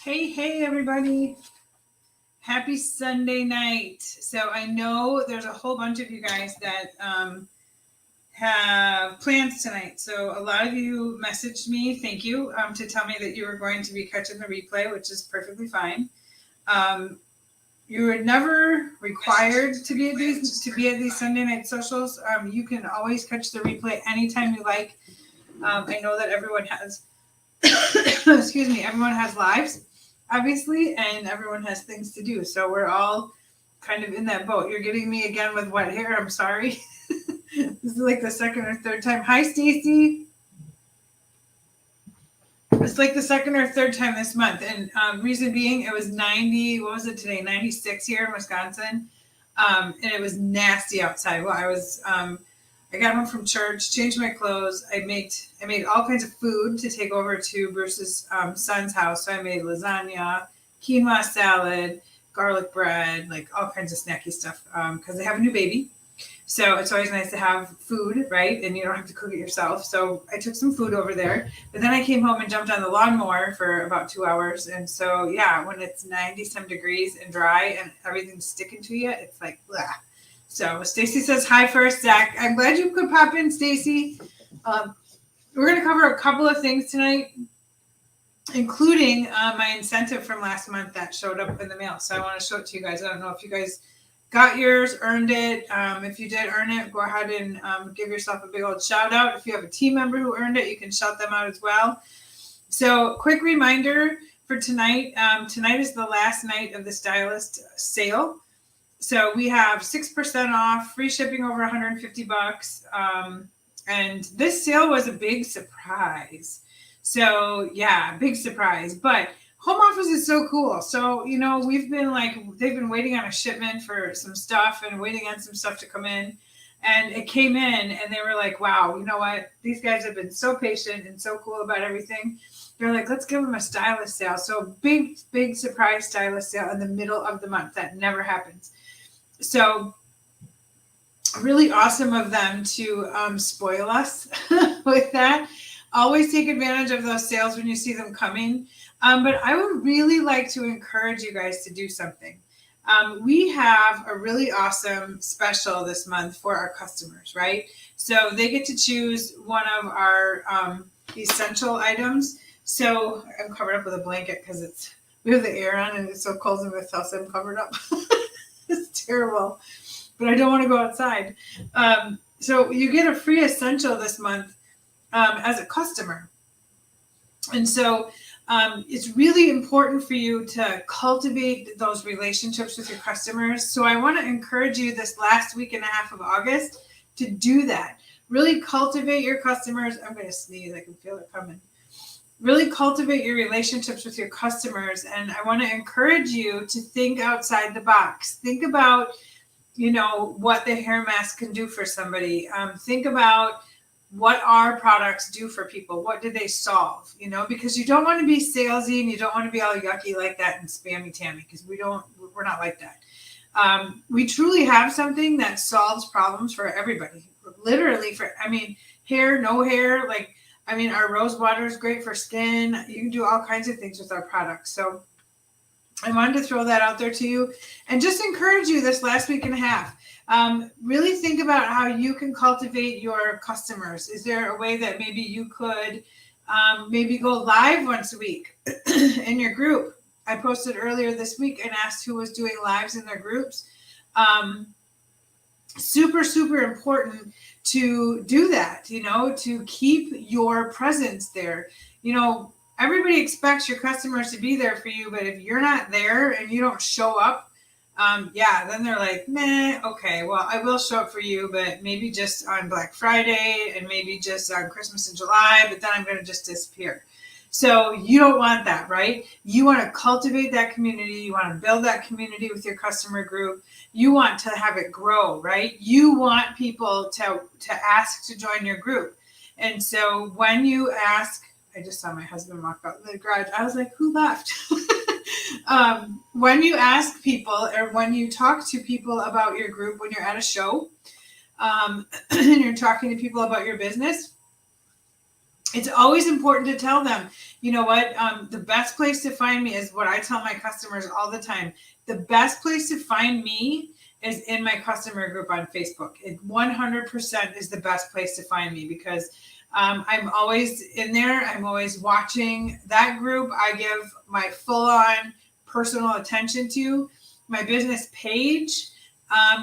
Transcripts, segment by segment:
Hey, everybody. Happy Sunday night. So I know there's a whole bunch of you guys that have plans tonight. So a lot of you messaged me, thank you, to tell me that you were going to be catching the replay, which is perfectly fine. You were never required to be at these Sunday night socials. You can always catch the replay anytime you like. I know that everyone has everyone has lives, obviously, and everyone has things to do. So we're all kind of in that boat. You're getting me again with wet hair. I'm sorry. This is like the second or third time. Hi, Stacy. It's like the second or third time this month. And reason being, it was 90, what was it today? 96 here in Wisconsin. And it was nasty outside. Well, I got home from church, changed my clothes. I made all kinds of food to take over to Bruce's son's house. So I made lasagna, quinoa salad, garlic bread, like all kinds of snacky stuff because they have a new baby. So it's always nice to have food, right? And you don't have to cook it yourself. So I took some food over there. But then I came home and jumped on the lawnmower for about 2 hours. And so, yeah, when it's 90 some degrees and dry and everything's sticking to you, it's like, blah. So Stacy says hi first, Zach. I'm glad you could pop in, Stacy. We're going to cover a couple of things tonight, including my incentive from last month that showed up in the mail. So I want to show it to you guys. I don't know if you guys got yours, earned it. If you did earn it, go ahead and give yourself a big old shout out. If you have a team member who earned it, you can shout them out as well. So quick reminder for tonight. Tonight is the last night of the Stylist sale. So we have 6% off, free shipping over $150. And this sale was a big surprise. So yeah, big surprise. But home office is so cool. So, they've been waiting on a shipment for some stuff and waiting on some stuff to come in. And it came in and they were like, wow, you know what? These guys have been so patient and so cool about everything. They're like, let's give them a stylist sale. So big surprise stylist sale in the middle of the month. That never happens. So really awesome of them to spoil us with that. Always take advantage of those sales when you see them coming. But I would really like to encourage you guys to do something. We have a really awesome special this month for our customers, right? So they get to choose one of our essential items. So I'm covered up with a blanket because we have the air on and it's so cold in this house. I'm covered up. It's terrible, but I don't want to go outside. So you get a free essential this month as a customer. And so it's really important for you to cultivate those relationships with your customers. So I want to encourage you this last week and a half of August to do that. Really cultivate your customers. I'm going to sneeze. I can feel it coming. Really cultivate your relationships with your customers. And I want to encourage you to think outside the box. Think about, what the hair mask can do for somebody. Think about what our products do for people. What do they solve? Because you don't want to be salesy and you don't want to be all yucky like that and spammy tammy because we're not like that. We truly have something that solves problems for everybody. Literally hair, no hair, our rose water is great for skin. You can do all kinds of things with our products. So I wanted to throw that out there to you and just encourage you this last week and a half. Really think about how you can cultivate your customers. Is there a way that maybe you could maybe go live once a week in your group? I posted earlier this week and asked who was doing lives in their groups. Super, super important to do that, to keep your presence there. Everybody expects your customers to be there for you, but if you're not there and you don't show up, then they're like, meh, okay, well, I will show up for you, but maybe just on Black Friday and maybe just on Christmas in July, but then I'm going to just disappear. So you don't want that, right? You want to cultivate that community. You want to build that community with your customer group. You want to have it grow, right? You want people to ask to join your group. And so when you ask, I just saw my husband walk out in the garage. I was like, who left? When you ask people or when you talk to people about your group, when you're at a show and you're talking to people about your business, It's always important to tell them, you know what, the best place to find me is what I tell my customers all the time. The best place to find me is in my customer group on Facebook. It 100% is the best place to find me because I'm always in there. I'm always watching that group. I give my full on personal attention to my business page.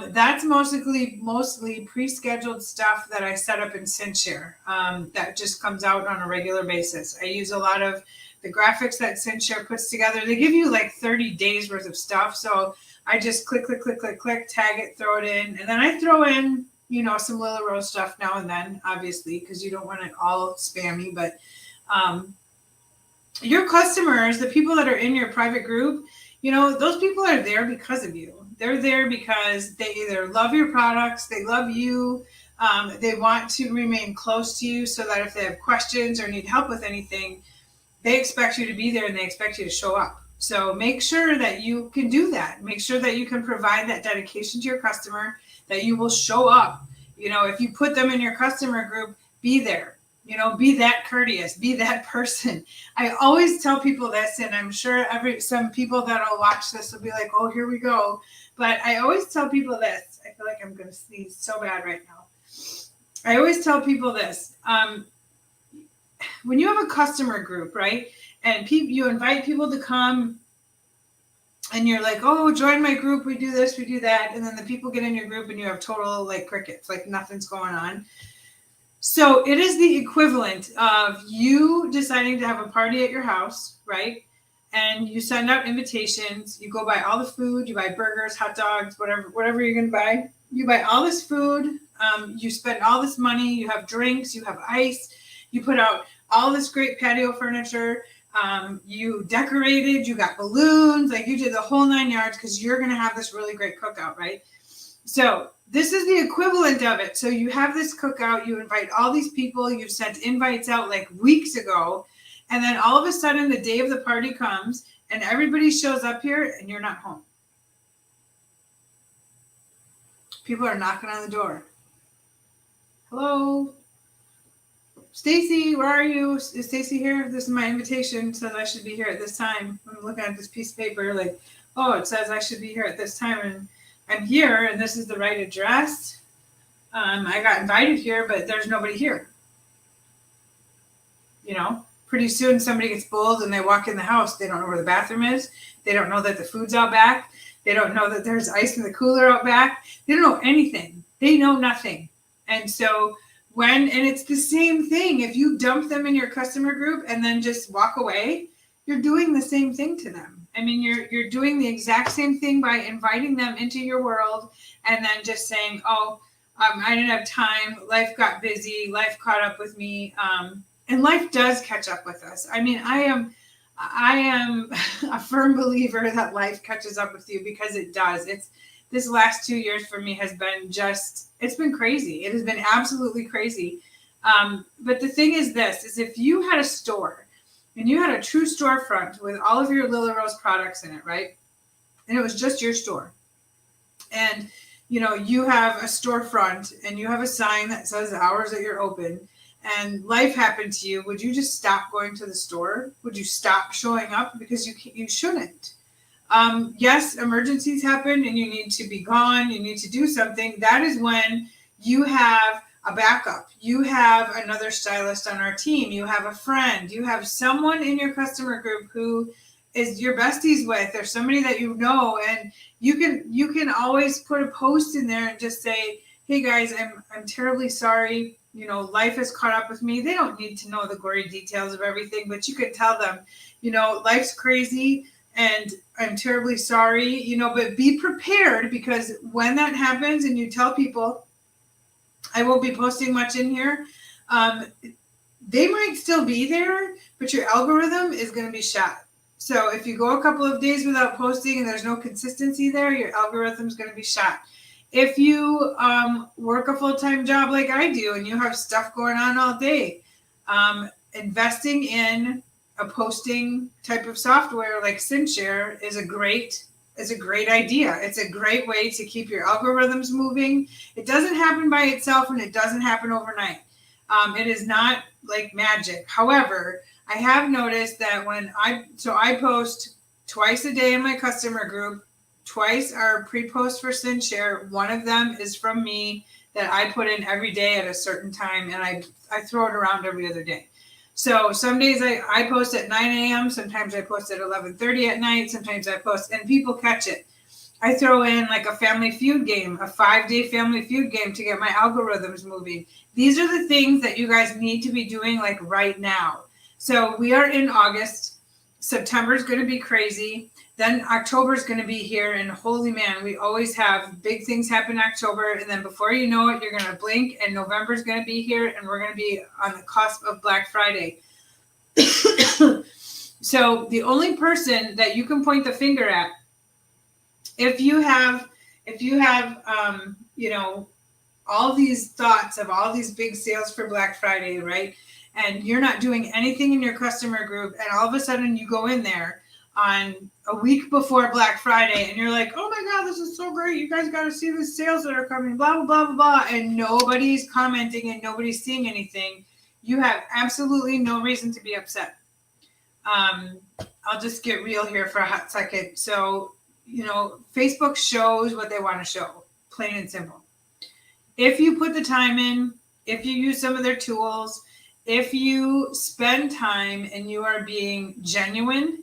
That's mostly pre-scheduled stuff that I set up in Cinshare that just comes out on a regular basis. I use a lot of the graphics that Cinshare puts together. They give you like 30 days worth of stuff. So I just click, tag it, throw it in. And then I throw in, some Lila Rose stuff now and then, obviously, because you don't want it all spammy. But your customers, the people that are in your private group, those people are there because of you. They're there because they either love your products, they love you, they want to remain close to you so that if they have questions or need help with anything, they expect you to be there and they expect you to show up. So make sure that you can do that. Make sure that you can provide that dedication to your customer, that you will show up. If you put them in your customer group, be there. Be that courteous, be that person. I always tell people this, and I'm sure some people that'll watch this will be like, oh, here we go. But I always tell people this. I feel like I'm going to sneeze so bad right now. I always tell people this. When you have a customer group, right, and you invite people to come, and you're like, oh, join my group, we do this, we do that, and then the people get in your group and you have total like crickets, like nothing's going on. So it is the equivalent of you deciding to have a party at your house, right? And you send out invitations, you go buy all the food, you buy burgers, hot dogs, whatever you're going to buy. You buy all this food, you spend all this money, you have drinks, you have ice, you put out all this great patio furniture, you decorated, you got balloons, like you did the whole 9 yards because you're going to have this really great cookout, right? So this is the equivalent of it. So you have this cookout, you invite all these people, you've sent invites out like weeks ago, and then all of a sudden the day of the party comes and everybody shows up here and you're not home. People are knocking on the door. Hello? Stacy, where are you? Is Stacy here? This is my invitation. It says I should be here at this time. I'm looking at this piece of paper like, oh, it says I should be here at this time, and I'm here, and this is the right address. I got invited here, but there's nobody here. Pretty soon somebody gets bold and they walk in the house. They don't know where the bathroom is. They don't know that the food's out back. They don't know that there's ice in the cooler out back. They don't know anything. They know nothing. And so and it's the same thing. If you dump them in your customer group and then just walk away, you're doing the same thing to them. I mean, you're doing the exact same thing by inviting them into your world and then just saying, oh, I didn't have time. Life got busy. Life caught up with me. And life does catch up with us. I mean, I am a firm believer that life catches up with you because it does. This last 2 years for me has been it's been crazy. It has been absolutely crazy. But the thing is if you had a store and you had a true storefront with all of your Lila Rose products in it, right? And it was just your store. And, you have a storefront and you have a sign that says the hours that you're open, and life happened to you, would you just stop going to the store? Would you stop showing up? Because you shouldn't. Yes, emergencies happen and you need to be gone. You need to do something. That is when you have a backup. You have another stylist on our team. You have a friend. You have someone in your customer group who is your besties with, or somebody that you know, and you can always put a post in there and just say, hey guys, I'm terribly sorry. Life has caught up with me. They don't need to know the gory details of everything, but you could tell them, life's crazy and I'm terribly sorry, but be prepared, because when that happens and you tell people, I won't be posting much in here, they might still be there, but your algorithm is going to be shot. So if you go a couple of days without posting and there's no consistency there, your algorithm is going to be shot. If you work a full-time job like I do and you have stuff going on all day, investing in a posting type of software like Cinshare is a great idea. It's a great way to keep your algorithms moving. It doesn't happen by itself and it doesn't happen overnight. It is not like magic. However, I have noticed that I post twice a day in my customer group. Twice are pre-posts for SynShare. One of them is from me that I put in every day at a certain time, and I throw it around every other day. So some days I post at 9 a.m. Sometimes I post at 11:30 at night. Sometimes I post, and people catch it. I throw in like a Family Feud game, a 5-day Family Feud game to get my algorithms moving. These are the things that you guys need to be doing like right now. So we are in August. September is going to be crazy. Then October is going to be here, and holy man, we always have big things happen in October. And then before you know it, you're going to blink, and November is going to be here, and we're going to be on the cusp of Black Friday. So the only person that you can point the finger at, if you have, all these thoughts of all these big sales for Black Friday, right? And you're not doing anything in your customer group, and all of a sudden you go in there on a week before Black Friday, and you're like, oh my God, this is so great. You guys got to see the sales that are coming, blah, blah, blah, blah, blah. And nobody's commenting and nobody's seeing anything. You have absolutely no reason to be upset. I'll just get real here for a hot second. So, Facebook shows what they want to show, plain and simple. If you put the time in, if you use some of their tools, if you spend time and you are being genuine,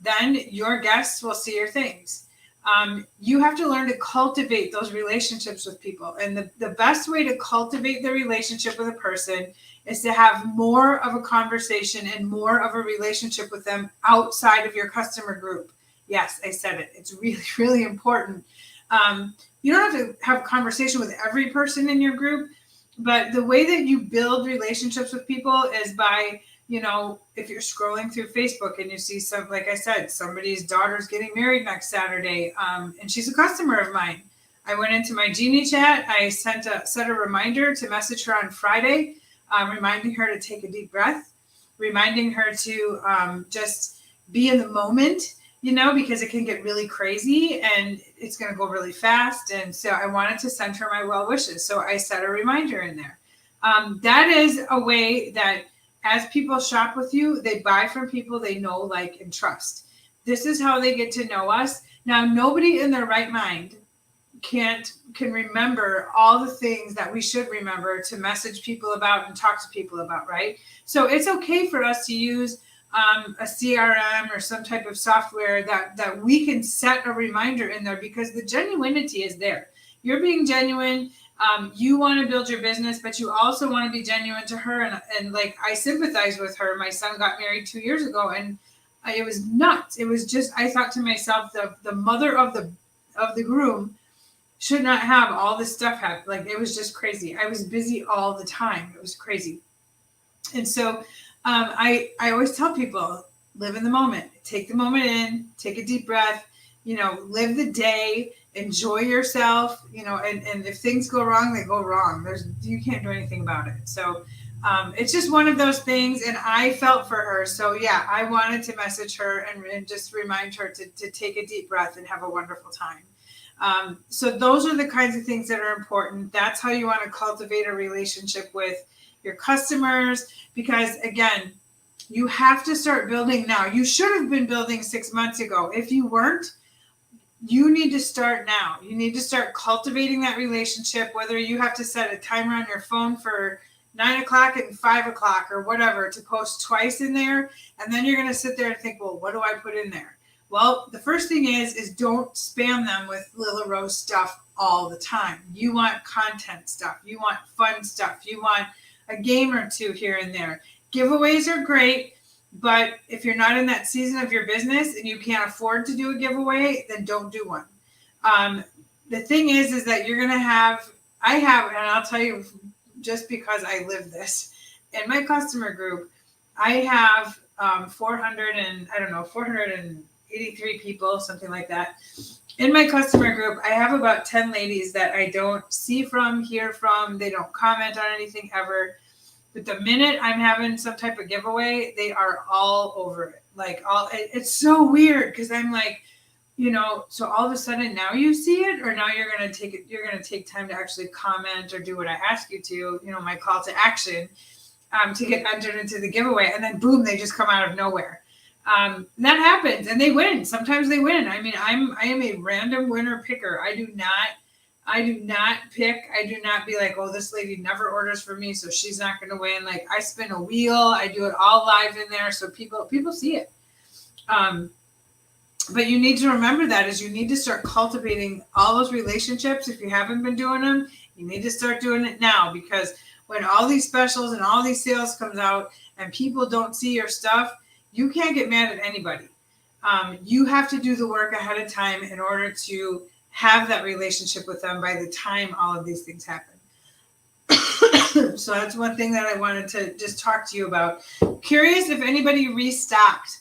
then your guests will see your things. You have to learn to cultivate those relationships with people. And the best way to cultivate the relationship with a person is to have more of a conversation and more of a relationship with them outside of your customer group. Yes, I said it. It's really, really important. You don't have to have a conversation with every person in your group, but the way that you build relationships with people is by, if you're scrolling through Facebook and you see like I said, somebody's daughter's getting married next Saturday, and she's a customer of mine. I went into my Genie chat. I set a reminder to message her on Friday, reminding her to take a deep breath, reminding her to just be in the moment, because it can get really crazy and it's going to go really fast. And so I wanted to send her my well wishes. So I set a reminder in there. That is a way that as people shop with you, they buy from people they know, like, and trust. This is how they get to know us. Now, nobody in their right mind can remember all the things that we should remember to message people about and talk to people about, right? So it's okay for us to use a CRM or some type of software that we can set a reminder in there, because the genuinity is there. You're being genuine. You want to build your business, but you also want to be genuine to her. And like, I sympathize with her. My son got married 2 years ago, and it was nuts. It was just, I thought to myself, the mother of the groom should not have all this stuff happen. Like, it was just crazy. I was busy all the time. It was crazy. And so I always tell people, live in the moment, take the moment in, take a deep breath, live the day, enjoy yourself, and if things go wrong, they go wrong. You can't do anything about it. So it's just one of those things. And I felt for her. So yeah, I wanted to message her and just remind her to take a deep breath and have a wonderful time. So those are the kinds of things that are important. That's how you want to cultivate a relationship with your customers, because again, you have to start building now. You should have been building 6 months ago. If you weren't, you need to start now. You need to start cultivating that relationship, whether you have to set a timer on your phone for 9 o'clock and 5 o'clock or whatever to post twice in there. And then you're going to sit there and think, well, what do I put in there? Well, the first thing is don't spam them with Lila Rose stuff all the time. You want content stuff. You want fun stuff. You want a game or two here and there. Giveaways are great, but if you're not in that season of your business and you can't afford to do a giveaway, then don't do one. The thing is that you're going to have, and I'll tell you just because I live this, in my customer group, I have 483 people, something like that. In my customer group, I have about 10 ladies that I don't see from, hear from. They don't comment on anything ever. But the minute I'm having some type of giveaway, they are all over it. It's so weird because I'm like, so all of a sudden now you see it, or now you're going to take time to actually comment or do what I ask you to, my call to action, to get entered into the giveaway. And then boom, they just come out of nowhere. That happens and they win. Sometimes they win. I mean, I am a random winner picker. I do not pick. I do not be like, oh, this lady never orders for me, so she's not going to win. Like, I spin a wheel. I do it all live in there, so people see it. But you need to remember that is you need to start cultivating all those relationships. If you haven't been doing them, you need to start doing it now, because when all these specials and all these sales comes out and people don't see your stuff, you can't get mad at anybody. You have to do the work ahead of time in order to have that relationship with them by the time all of these things happen. So that's one thing that I wanted to just talk to you about. Curious if anybody restocked.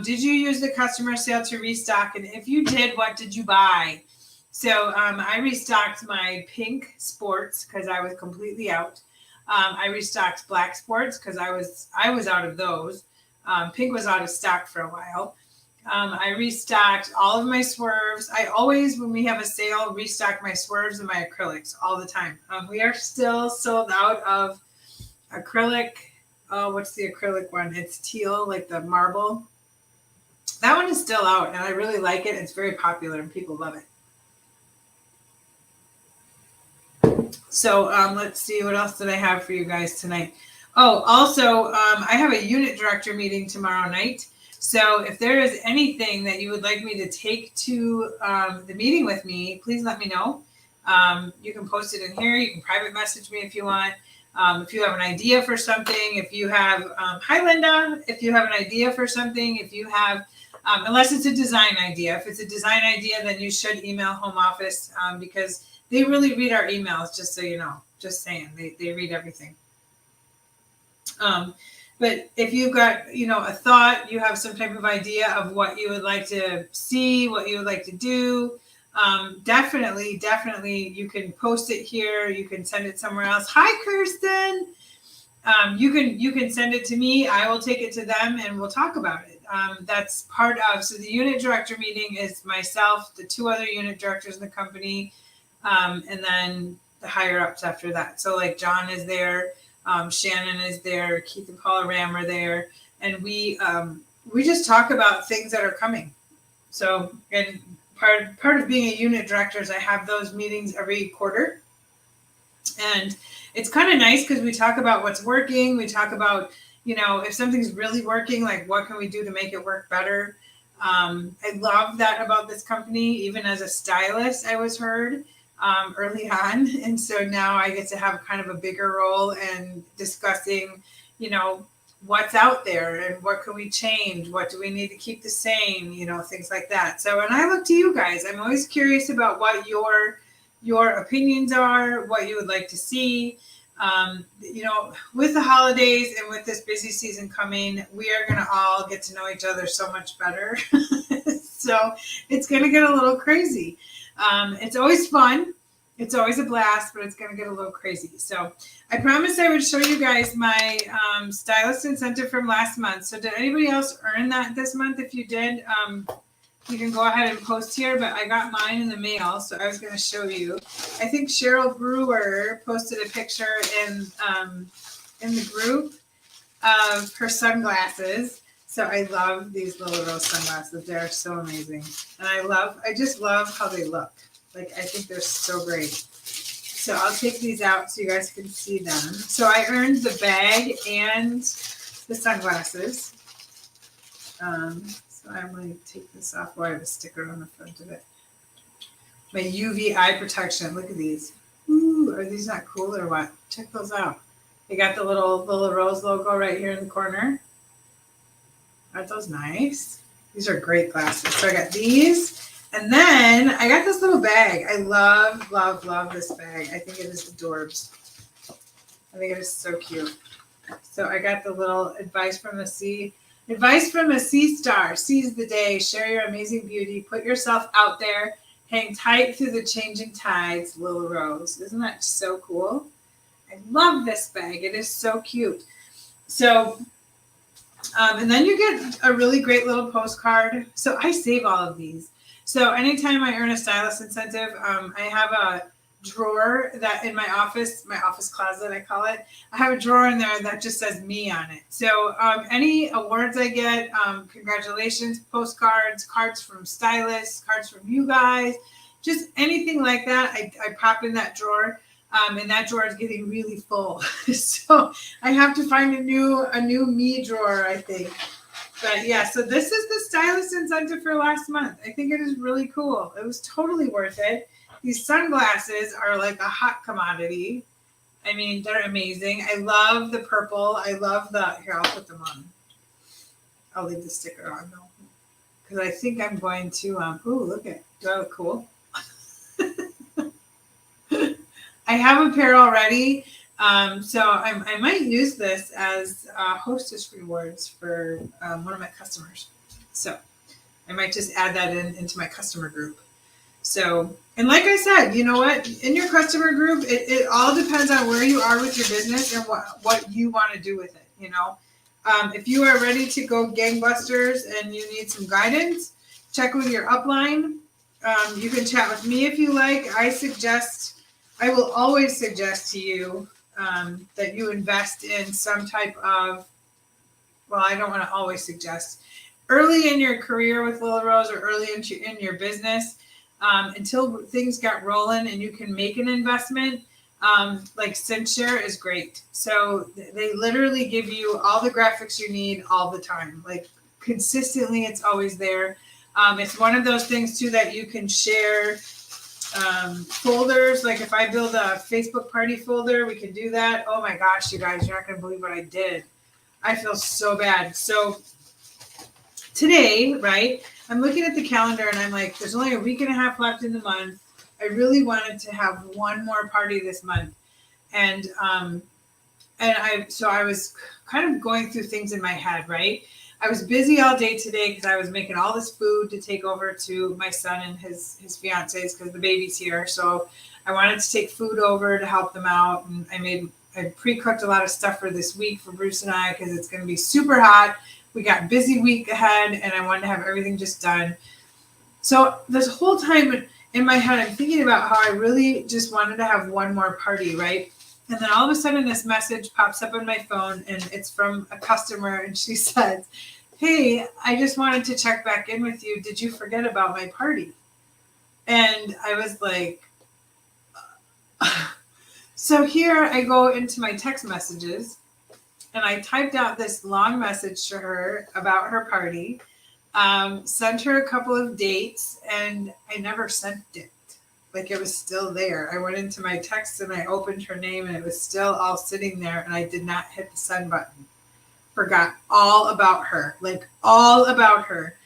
Did you use the customer sale to restock? And if you did, what did you buy? So I restocked my pink sports because I was completely out. I restocked black sports because I was out of those. Pink was out of stock for a while. I restocked all of my swerves. I always, when we have a sale, restock my swerves and my acrylics all the time. We are still sold out of acrylic. Oh, what's the acrylic one? It's teal, like the marble. That one is still out, and I really like it. It's very popular, and people love it. So let's see. What else did I have for you guys tonight? Oh, also, I have a unit director meeting tomorrow night. So if there is anything that you would like me to take to the meeting with me, please let me know. You can post it in here. You can private message me if you want. If you have an idea for something, if you have, hi Linda, if you have an idea for something, if you have, unless it's a design idea. If it's a design idea, then you should email home office because they really read our emails, just so you know. Just saying, they read everything. But if you've got, a thought, you have some type of idea of what you would like to see, what you would like to do, definitely, you can post it here. You can send it somewhere else. Hi, Kirsten. You can send it to me. I will take it to them and we'll talk about it. That's part of, so the unit director meeting is myself, the 2 other unit directors in the company, and then the higher ups after that. So like John is there. Shannon is there, Keith and Paula Ram are there, and we just talk about things that are coming. So, and part of being a unit director is I have those meetings every quarter, and it's kind of nice because we talk about what's working. We talk about, if something's really working, like what can we do to make it work better. I love that about this company. Even as a stylist, I was heard early on, and so now I get to have kind of a bigger role in discussing, what's out there and what can we change, what do we need to keep the same, things like that. So, and I look to you guys. I'm always curious about what your opinions are, what you would like to see. With the holidays and with this busy season coming, we are going to all get to know each other so much better. So it's going to get a little crazy. It's always fun. It's always a blast, but it's going to get a little crazy. So I promised I would show you guys my stylist incentive from last month. So did anybody else earn that this month? If you did, you can go ahead and post here, but I got mine in the mail, so I was going to show you. I think Cheryl Brewer posted a picture in the group of her sunglasses. So I love these little rose sunglasses. They're so amazing. And I just love how they look. Like, I think they're so great. So I'll take these out so you guys can see them. So I earned the bag and the sunglasses. So I'm going to take this off. Oh, I have a sticker on the front of it. My UV eye protection. Look at these. Ooh, are these not cool or what? Check those out. They got the little rose logo right here in the corner. Aren't those nice? These are great glasses. So I got these. And then I got this little bag. I love, love, love this bag. I think it is adorbs. I think it is so cute. So I got the little advice from a sea star. Seize the day. Share your amazing beauty. Put yourself out there. Hang tight through the changing tides, Little Rose. Isn't that so cool? I love this bag. It is so cute. So, and then you get a really great little postcard. So I save all of these. So anytime I earn a stylist incentive, I have a drawer that in my office closet, I call it. I have a drawer in there that just says me on it. So any awards I get, congratulations, postcards, cards from stylists, cards from you guys, just anything like that, I pop in that drawer. And that drawer is getting really full. So I have to find a new me drawer, I think. But yeah, so this is the stylist incentive for last month. I think it is really cool. It was totally worth it. These sunglasses are like a hot commodity. I mean, they're amazing. I love the purple. I love here, I'll put them on. I'll leave the sticker on though. Because I think I'm going to, look at, do I look cool? I have a pair already. So I might use this as hostess rewards for one of my customers. So I might just add that into my customer group. So, and like I said, you know what? In your customer group, it all depends on where you are with your business and what you want to do with it. You know, if you are ready to go gangbusters and you need some guidance, check with your upline. You can chat with me if you like. I will always suggest to you that you invest in some type of, well, I don't want to always suggest, early in your career with Lila Rose or early in your business, until things got rolling and you can make an investment, like CinShare is great. So they literally give you all the graphics you need all the time. Like consistently, it's always there. It's one of those things too that you can share folders. Like if I build a Facebook party folder, we can do that. Oh my gosh, you guys, you're not going to believe what I did. I feel so bad. So today, right, I'm looking at the calendar and I'm like, there's only a week and a half left in the month. I really wanted to have one more party this month. And I was kind of going through things in my head, right? I was busy all day today because I was making all this food to take over to my son and his fiance's because the baby's here. So I wanted to take food over to help them out. And I pre-cooked a lot of stuff for this week for Bruce and I because it's going to be super hot. We got busy week ahead and I wanted to have everything just done. So this whole time in my head, I'm thinking about how I really just wanted to have one more party, right? And then all of a sudden this message pops up on my phone and it's from a customer and she says, hey, I just wanted to check back in with you. Did you forget about my party? And I was like, so here I go into my text messages and I typed out this long message to her about her party, sent her a couple of dates and I never sent it. Like it was still there. I went into my text and I opened her name and it was still all sitting there and I did not hit the send button. Forgot all about her, like all about her.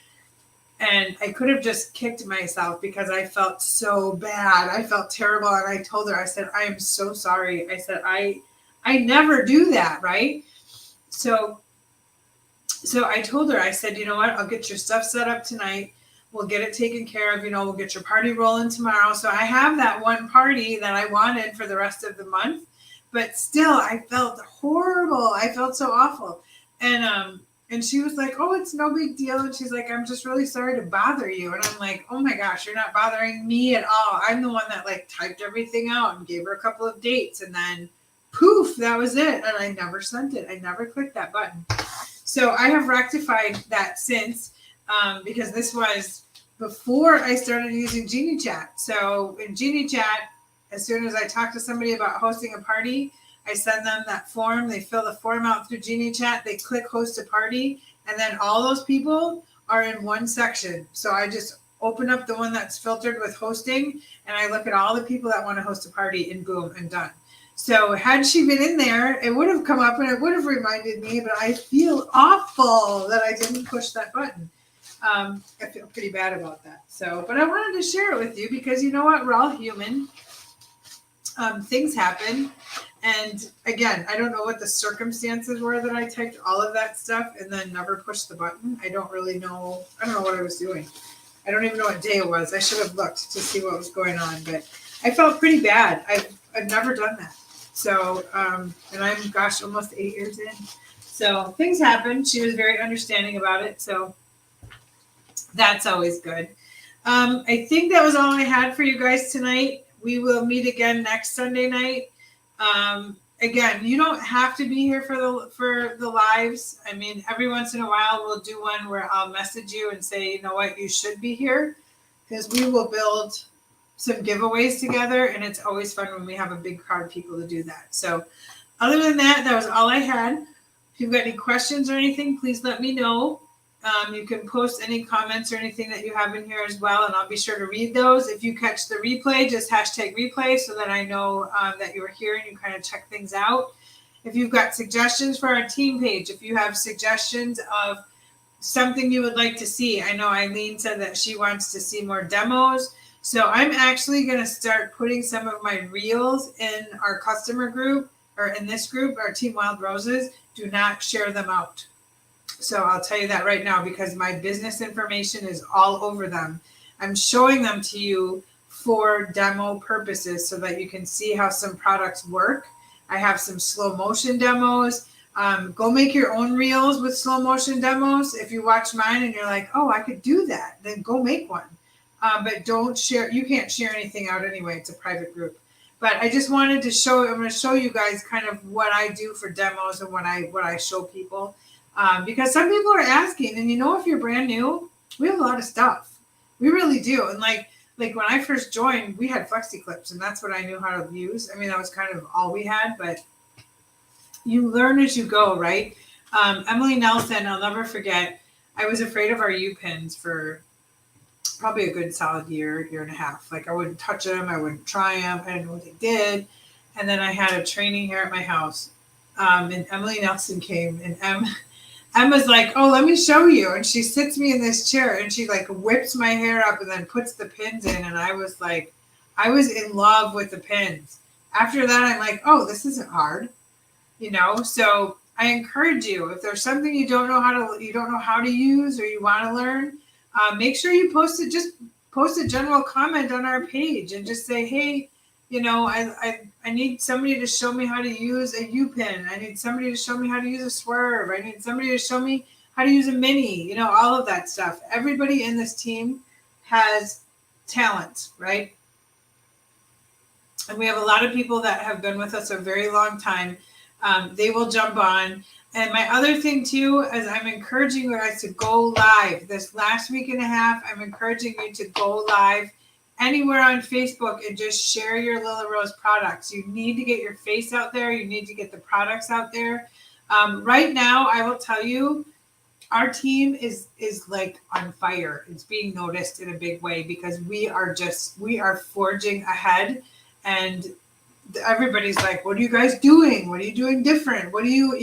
And I could have just kicked myself because I felt so bad. I felt terrible. And I told her, I said, I am so sorry. I said, I never do that. Right. So I told her, I said, you know what? I'll get your stuff set up tonight. We'll get it taken care of. You know, we'll get your party rolling tomorrow. So I have that one party that I wanted for the rest of the month, but still I felt horrible. I felt so awful. And she was like, oh, it's no big deal. And she's like, I'm just really sorry to bother you. And I'm like, oh my gosh, you're not bothering me at all. I'm the one that like typed everything out and gave her a couple of dates and then poof, that was it. And I never sent it. I never clicked that button. So I have rectified that since, because this was before I started using Genie Chat. So in Genie Chat, as soon as I talk to somebody about hosting a party, I send them that form. They fill the form out through Genie Chat. They click host a party. And then all those people are in one section. So I just open up the one that's filtered with hosting. And I look at all the people that want to host a party and boom, and done. So had she been in there, it would have come up and it would have reminded me. But I feel awful that I didn't push that button. I feel pretty bad about that. So, but I wanted to share it with you because you know what? We're all human. Things happen. And again, I don't know what the circumstances were that I typed all of that stuff and then never pushed the button. I don't really know. I don't know what I was doing. I don't even know what day it was. I should have looked to see what was going on, but I felt pretty bad. I've never done that. So, and I'm, gosh, almost 8 years in. So things happen. She was very understanding about it. So that's always good. I think that was all I had for you guys tonight. We will meet again next Sunday night. Again, you don't have to be here for the lives. I mean, every once in a while we'll do one where I'll message you and say, you know what, you should be here, because we will build some giveaways together, and it's always fun when we have a big crowd of people to do that. So other than that, that was all I had. If you've got any questions or anything, please let me know. You can post any comments or anything that you have in here as well, and I'll be sure to read those. If you catch the replay, just hashtag replay so that I know that you were here and you kind of check things out. If you've got suggestions for our team page, if you have suggestions of something you would like to see, I know Eileen said that she wants to see more demos. So I'm actually going to start putting some of my reels in our customer group, or in this group, our Team Wild Roses. Do not share them out. So I'll tell you that right now, because my business information is all over them. I'm showing them to you for demo purposes so that you can see how some products work. I have some slow motion demos. Go make your own reels with slow motion demos. If you watch mine and you're like, oh, I could do that, then go make one. But don't share. You can't share anything out anyway. It's a private group. But I just wanted to show. I'm going to show you guys kind of what I do for demos and what I show people. Because some people are asking, and if you're brand new, we have a lot of stuff. We really do. And like when I first joined, we had Flexi Clips, and that's what I knew how to use. I mean, that was kind of all we had, but you learn as you go, right? Emily Nelson, I'll never forget. I was afraid of our U-pins for probably a good solid year and a half. Like, I wouldn't touch them. I wouldn't try them. I didn't know what they did. And then I had a training here at my house. And Emily Nelson came, and Emma's like, oh, let me show you. And she sits me in this chair, and she like whips my hair up and then puts the pins in. And I was in love with the pins. After that, I'm like, oh, this isn't hard, So I encourage you, if there's something you don't know how to use, or you want to learn, make sure you post it. Just post a general comment on our page and just say, hey, I need somebody to show me how to use a U-pin. I need somebody to show me how to use a swerve. I need somebody to show me how to use a mini, all of that stuff. Everybody in this team has talent, right? And we have a lot of people that have been with us a very long time. They will jump on. And my other thing too is I'm encouraging you guys to go live. This last week and a half, I'm encouraging you to go live anywhere on Facebook and just share your Lila Rose products. You need to get your face out there. You need to get the products out there. Right now, I will tell you, our team is like on fire. It's being noticed in a big way because we are forging ahead, and everybody's like, what are you guys doing? What are you doing different? What do you,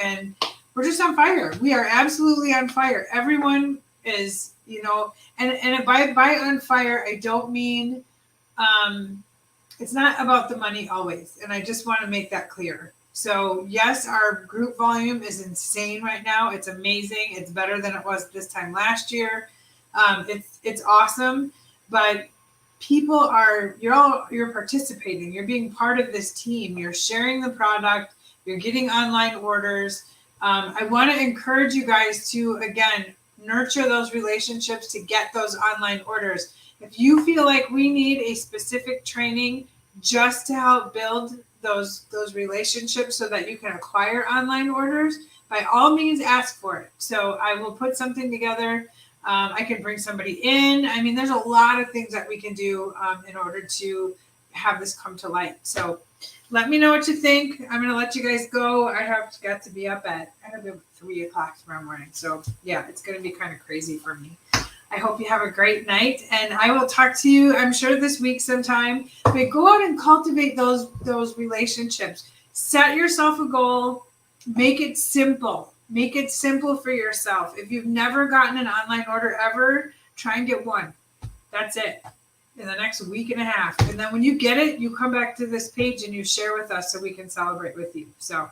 and we're just on fire. We are absolutely on fire. Everyone is, and by on fire, I don't mean, it's not about the money always. And I just want to make that clear. So yes, our group volume is insane right now. It's amazing. It's better than it was this time last year. It's awesome, but people you're participating. You're being part of this team. You're sharing the product. You're getting online orders. I want to encourage you guys to, again, nurture those relationships to get those online orders. If you feel like we need a specific training just to help build those relationships so that you can acquire online orders, by all means ask for it. So I will put something together. I can bring somebody in. I mean, there's a lot of things that we can do in order to have this come to light. So let me know what you think. I'm going to let you guys go. I have got to be up at 3 o'clock tomorrow morning. So yeah, it's going to be kind of crazy for me. I hope you have a great night, and I will talk to you, I'm sure, this week sometime. But go out and cultivate those relationships. Set yourself a goal. Make it simple. Make it simple for yourself. If you've never gotten an online order ever, try and get one. That's it. In the next week and a half. And then when you get it, you come back to this page and you share with us so we can celebrate with you. So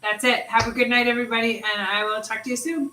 that's it. Have a good night, everybody, and I will talk to you soon.